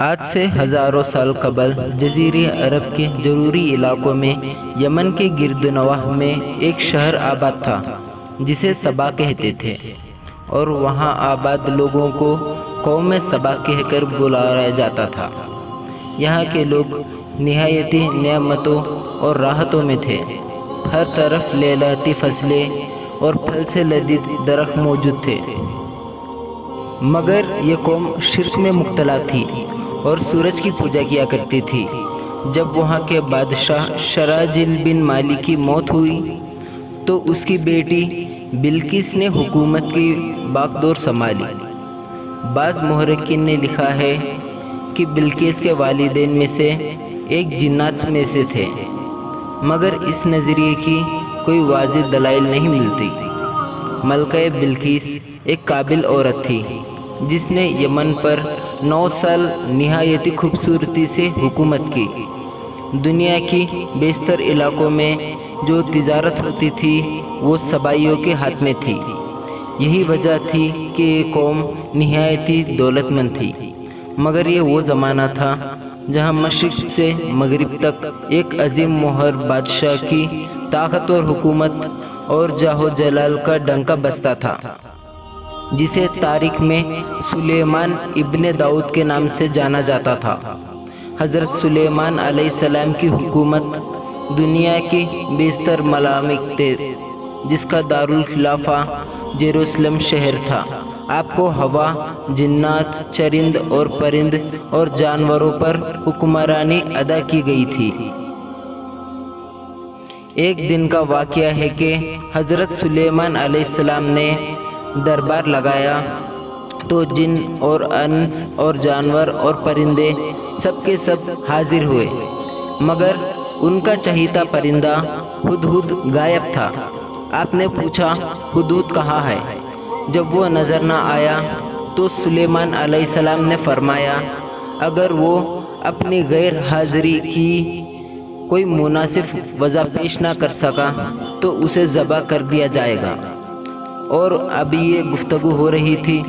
آج سے ہزاروں سال قبل جزیرہ عرب کے ضروری علاقوں میں یمن کے گرد و نواح میں ایک شہر آباد تھا جسے سبا کہتے تھے، اور وہاں آباد لوگوں کو قوم سبا کہہ کر بلایا جاتا تھا۔ یہاں کے لوگ نہایتی نعمتوں اور راحتوں میں تھے۔ ہر طرف لیلاتی فصلیں اور پھل سے لدید درخت موجود تھے، مگر یہ قوم شرک میں مبتلا تھی اور سورج کی پوجا کیا کرتی تھی۔ جب وہاں کے بادشاہ شراجیل بن مالک کی موت ہوئی تو اس کی بیٹی بلقیس نے حکومت کی باگڈور سنبھالی۔ بعض محققین نے لکھا ہے کہ بلقیس کے والدین میں سے ایک جنات میں سے تھے، مگر اس نظریے کی کوئی واضح دلائل نہیں ملتی۔ ملکہ بلقیس ایک قابل عورت تھی جس نے یمن پر 9 سال نہایتی خوبصورتی سے حکومت کی۔ دنیا کی بیشتر علاقوں میں جو تجارت ہوتی تھی وہ سبائیوں کے ہاتھ میں تھی۔ یہی وجہ تھی کہ یہ قوم نہایتی دولت مند تھی، مگر یہ وہ زمانہ تھا جہاں مشرق سے مغرب تک ایک عظیم مہر بادشاہ کی طاقت اور حکومت اور جاہ و جلال کا ڈنکا بجتا تھا، جسے تاریخ میں سلیمان ابن داؤد کے نام سے جانا جاتا تھا۔ حضرت سلیمان علیہ السلام کی حکومت دنیا کے بیشتر ممالک تھے، جس کا دارالخلافہ یروشلم شہر تھا۔ آپ کو ہوا، جنات، چرند اور پرند اور جانوروں پر حکمرانی ادا کی گئی تھی۔ ایک دن کا واقعہ ہے کہ حضرت سلیمان علیہ السلام نے دربار لگایا تو جن اور انس اور جانور اور پرندے سب کے سب حاضر ہوئے، مگر ان کا چہیتا پرندہ ہدہد غائب تھا۔ آپ نے پوچھا، ہدہد کہاں ہے؟ جب وہ نظر نہ آیا تو سلیمان علیہ السلام نے فرمایا، اگر وہ اپنی غیر حاضری کی کوئی مناسب وجہ پیش نہ کر سکا تو اسے ذبح کر دیا جائے گا۔ اور ابھی یہ گفتگو ہو رہی تھی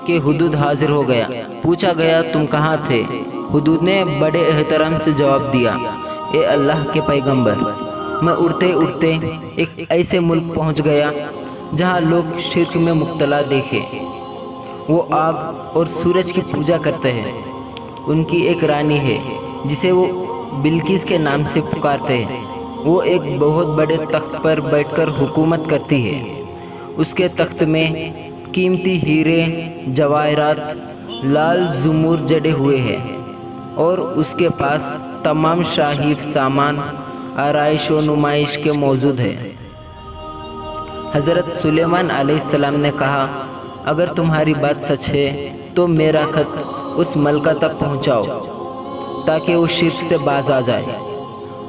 کہ ہدہد حاضر ہو گیا۔ پوچھا گیا، تم کہاں تھے؟ ہدہد نے بڑے احترام سے جواب دیا، اے اللہ کے پیغمبر، میں اڑتے اڑتے ایک ایسے ملک پہنچ گیا جہاں لوگ شرک میں مبتلا دیکھے۔ وہ آگ اور سورج کی پوجا کرتے ہیں۔ ان کی ایک رانی ہے جسے وہ بلقیس کے نام سے پکارتے ہیں۔ وہ ایک بہت بڑے تخت پر بیٹھ کر حکومت کرتی ہے۔ اس کے تخت میں قیمتی ہیرے، جواہرات، لال زمور جڑے ہوئے ہیں، اور اس کے پاس تمام شاہی سامان آرائش و نمائش کے موجود ہیں۔ حضرت سلیمان علیہ السلام نے کہا، اگر تمہاری بات سچ ہے تو میرا خط اس ملکہ تک پہنچاؤ تاکہ وہ شرک سے باز آ جائے،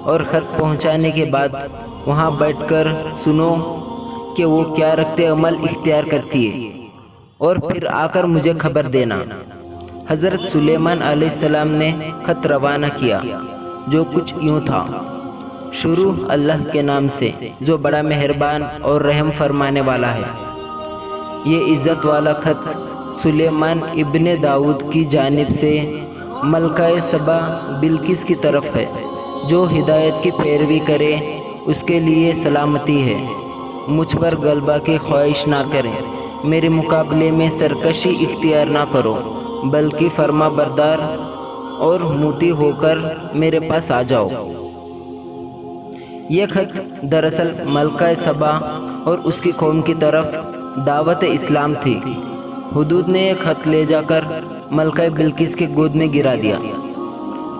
اور خط پہنچانے کے بعد وہاں بیٹھ کر سنو کہ وہ کیا رد عمل اختیار کرتی ہے، اور پھر آ کر مجھے خبر دینا۔ حضرت سلیمان علیہ السلام نے خط روانہ کیا، جو کچھ یوں تھا، شروع اللہ کے نام سے جو بڑا مہربان اور رحم فرمانے والا ہے۔ یہ عزت والا خط سلیمان ابن داؤد کی جانب سے ملکہ سبا بلقیس کی طرف ہے۔ جو ہدایت کی پیروی کرے اس کے لیے سلامتی ہے۔ مجھ پر غلبہ کی خواہش نہ کریں، میرے مقابلے میں سرکشی اختیار نہ کرو، بلکہ فرما بردار اور مطیع ہو کر میرے پاس آ جاؤ۔ یہ خط دراصل ملکہ سبا اور اس کی قوم کی طرف دعوت اسلام تھی۔ ہدہد نے یہ خط لے جا کر ملکہ بلقیس کے گود میں گرا دیا۔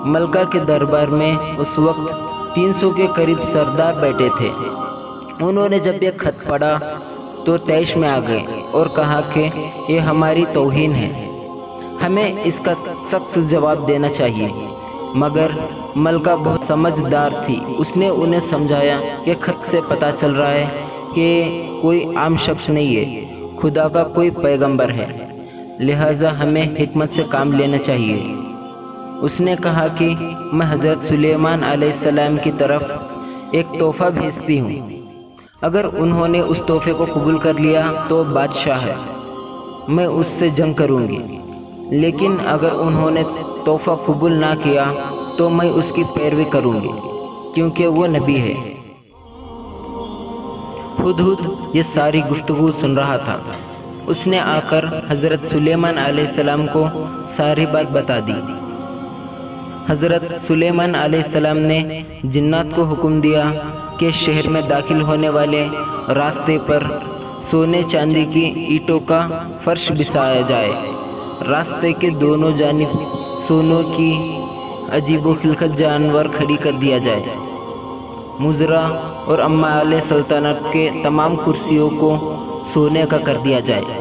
ملکہ کے دربار میں اس وقت 300 کے قریب سردار بیٹھے تھے۔ انہوں نے جب یہ خط پڑھا تو طیش میں آ گئے اور کہا کہ یہ ہماری توہین ہے، ہمیں اس کا سخت جواب دینا چاہیے۔ مگر ملکہ بہت سمجھدار تھی، اس نے انہیں سمجھایا کہ خط سے پتہ چل رہا ہے کہ کوئی عام شخص نہیں ہے، خدا کا کوئی پیغمبر ہے، لہٰذا ہمیں حکمت سے کام لینا چاہیے۔ اس نے کہا کہ میں حضرت سلیمان علیہ السلام کی طرف ایک تحفہ بھیجتی ہوں، اگر انہوں نے اس تحفے کو قبول کر لیا تو بادشاہ ہے، میں اس سے جنگ کروں گی، لیکن اگر انہوں نے تحفہ قبول نہ کیا تو میں اس کی پیروی کروں گی، کیونکہ وہ نبی ہے۔ ہدہد یہ ساری گفتگو سن رہا تھا۔ اس نے آ کر حضرت سلیمان علیہ السلام کو ساری بات بتا دی۔ حضرت سلیمان علیہ السلام نے جنات کو حکم دیا کہ شہر میں داخل ہونے والے راستے پر سونے چاندی کی اینٹوں کا فرش بچھایا جائے۔ راستے کے دونوں جانب سونوں کی عجیب و خلقت جانور کھڑی کر دیا جائے۔ مزرا اور امال سلطنت کے تمام کرسیوں کو سونے کا کر دیا جائے۔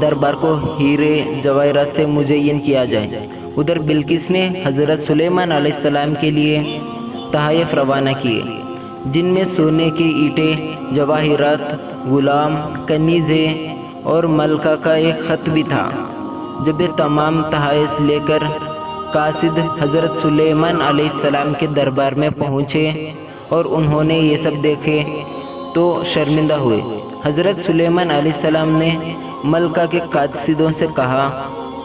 دربار کو ہیرے جواہرات سے مزین کیا جائے۔ ادھر بلقیس نے حضرت سلیمان علیہ السلام کے لیے تحائف روانہ کیے، جن میں سونے کی اینٹیں، جواہرات، غلام، کنیزیں اور ملکہ کا ایک خط بھی تھا۔ جب یہ تمام تحائف لے کر قاصد حضرت سلیمان علیہ السلام کے دربار میں پہنچے اور انہوں نے یہ سب دیکھے تو شرمندہ ہوئے۔ حضرت سلیمان علیہ السلام نے ملکہ کے قاصدوں سے کہا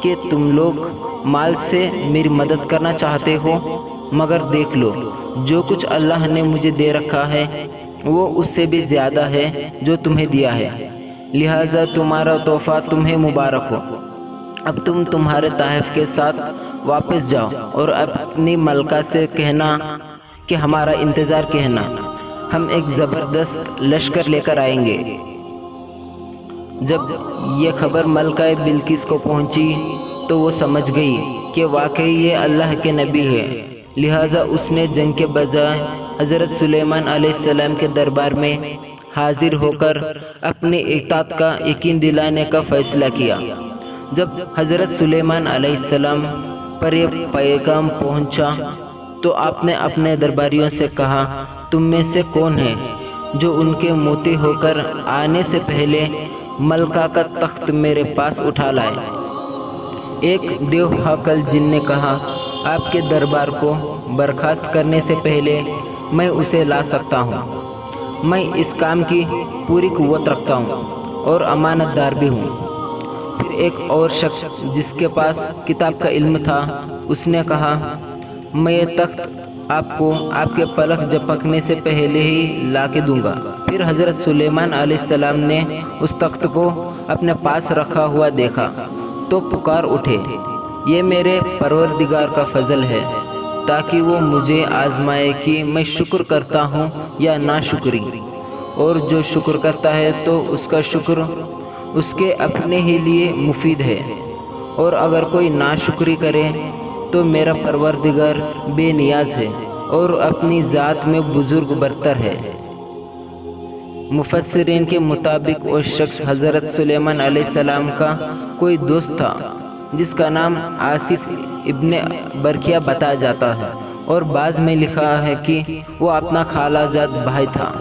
کہ تم لوگ مال سے میری مدد کرنا چاہتے ہو، مگر دیکھ لو جو کچھ اللہ نے مجھے دے رکھا ہے وہ اس سے بھی زیادہ ہے جو تمہیں دیا ہے، لہٰذا تمہارا تحفہ تمہیں مبارک ہو۔ اب تم تمہارے تحائف کے ساتھ واپس جاؤ اور اپنی ملکہ سے کہنا کہ ہمارا انتظار کہنا، ہم ایک زبردست لشکر لے کر آئیں گے۔ جب یہ خبر ملکہ بلقیس کو پہنچی تو وہ سمجھ گئی کہ واقعی یہ اللہ کے نبی ہے، لہٰذا اس نے جنگ کے بجائے حضرت سلیمان علیہ السلام کے دربار میں حاضر ہو کر اپنی اطاعت کا یقین دلانے کا فیصلہ کیا۔ جب حضرت سلیمان علیہ السلام پر یہ پیغام پہنچا تو آپ نے اپنے درباریوں سے کہا، تم میں سے کون ہے جو ان کے موتی ہو کر آنے سے پہلے ملکہ کا تخت میرے پاس اٹھا لائے؟ ایک دیو حاکل جن نے کہا، آپ کے دربار کو برخاست کرنے سے پہلے میں اسے لا سکتا ہوں، میں اس کام کی پوری قوت رکھتا ہوں اور امانت دار بھی ہوں۔ پھر ایک اور شخص جس کے پاس کتاب کا علم تھا، اس نے کہا، میں یہ تخت آپ کو آپ کے پلک جھپکنے سے پہلے ہی لا کے دوں گا۔ پھر حضرت سلیمان علیہ السلام نے اس تخت کو اپنے پاس رکھا ہوا دیکھا تو پکار اٹھے، یہ میرے پروردگار کا فضل ہے تاکہ وہ مجھے آزمائے کہ میں شکر کرتا ہوں یا ناشکری، اور جو شکر کرتا ہے تو اس کا شکر اس کے اپنے ہی لیے مفید ہے، اور اگر کوئی ناشکری کرے تو میرا پروردگار بے نیاز ہے اور اپنی ذات میں بزرگ برتر ہے۔ مفسرین کے مطابق وہ شخص حضرت سلیمان علیہ السلام کا کوئی دوست تھا جس کا نام آصف ابن برکیہ بتایا جاتا ہے، اور بعض میں لکھا ہے کہ وہ اپنا خالہ جات بھائی تھا۔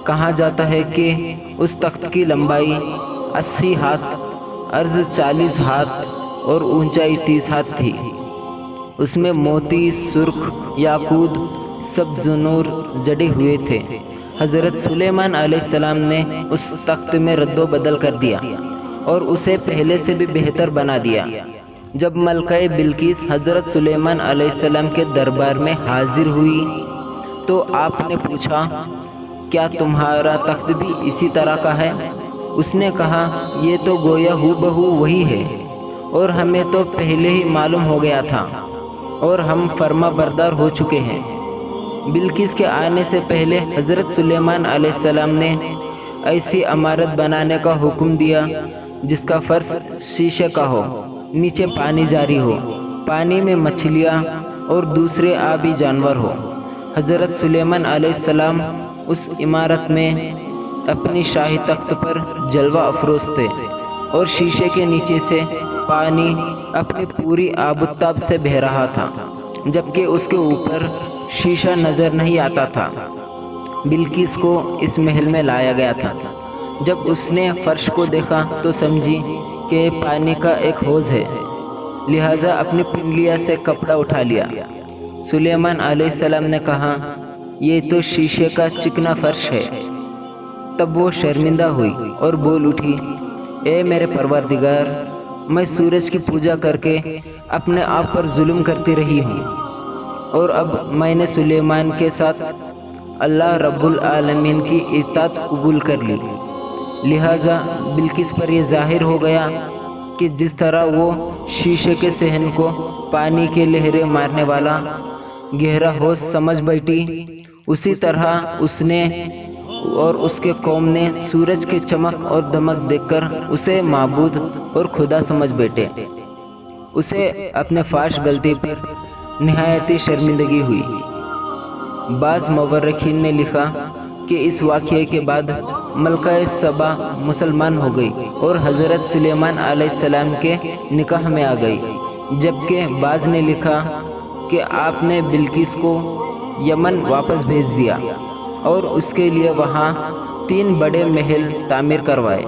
کہا جاتا ہے کہ اس تخت کی لمبائی 80 ہاتھ، عرض 40 ہاتھ اور اونچائی 30 ہاتھ تھی۔ اس میں موتی، سرخ، یاقوت، سبز نور جڑے ہوئے تھے۔ حضرت سلیمان علیہ السلام نے اس تخت میں رد و بدل کر دیا اور اسے پہلے سے بھی بہتر بنا دیا۔ جب ملکہ بلقیس حضرت سلیمان علیہ السلام کے دربار میں حاضر ہوئی تو آپ نے پوچھا، کیا تمہارا تخت بھی اسی طرح کا ہے؟ اس نے کہا، یہ تو گویا ہو بہو وہی ہے، اور ہمیں تو پہلے ہی معلوم ہو گیا تھا اور ہم فرما بردار ہو چکے ہیں۔ بلقیس کے آنے سے پہلے حضرت سلیمان علیہ السلام نے ایسی عمارت بنانے کا حکم دیا جس کا فرش شیشے کا ہو، نیچے پانی جاری ہو، پانی میں مچھلیاں اور دوسرے آبی جانور ہو۔ حضرت سلیمان علیہ السلام اس عمارت میں اپنی شاہی تخت پر جلوہ افروز تھے، اور شیشے کے نیچے سے پانی اپنی پوری آب و تاب سے بہہ رہا تھا، جبکہ اس کے اوپر شیشہ نظر نہیں آتا تھا۔ بلقیس کو اس محل میں لایا گیا تھا۔ جب اس نے فرش کو دیکھا تو سمجھی کہ پانی کا ایک حوض ہے، لہٰذا اپنی پنڈلیہ سے کپڑا اٹھا لیا۔ سلیمان علیہ السلام نے کہا، یہ تو شیشے کا چکنا فرش ہے۔ تب وہ شرمندہ ہوئی اور بول اٹھی، اے میرے پروردگار، میں سورج کی پوجا کر کے اپنے آپ پر ظلم کرتی رہی ہوں، اور اب میں نے سلیمان کے ساتھ اللہ رب العالمین کی اطاعت قبول کر لی۔ لہٰذا بلقیس پر یہ ظاہر ہو گیا کہ جس طرح وہ شیشے کے صحن کو پانی کے لہریں مارنے والا گہرا حوض سمجھ بیٹھی، اسی طرح اس نے اور اس کے قوم نے سورج کی چمک اور دمک دیکھ کر اسے معبود اور خدا سمجھ بیٹھے۔ اسے اپنے فاحش غلطی پر نہایتی شرمندگی ہوئی۔ بعض مورخین نے لکھا کہ اس واقعے کے بعد ملکہ سبا مسلمان ہو گئی اور حضرت سلیمان علیہ السلام کے نکاح میں آ گئی، جبکہ بعض نے لکھا کہ آپ نے بلقیس کو یمن واپس بھیج دیا اور اس کے لیے وہاں 3 بڑے محل تعمیر کروائے۔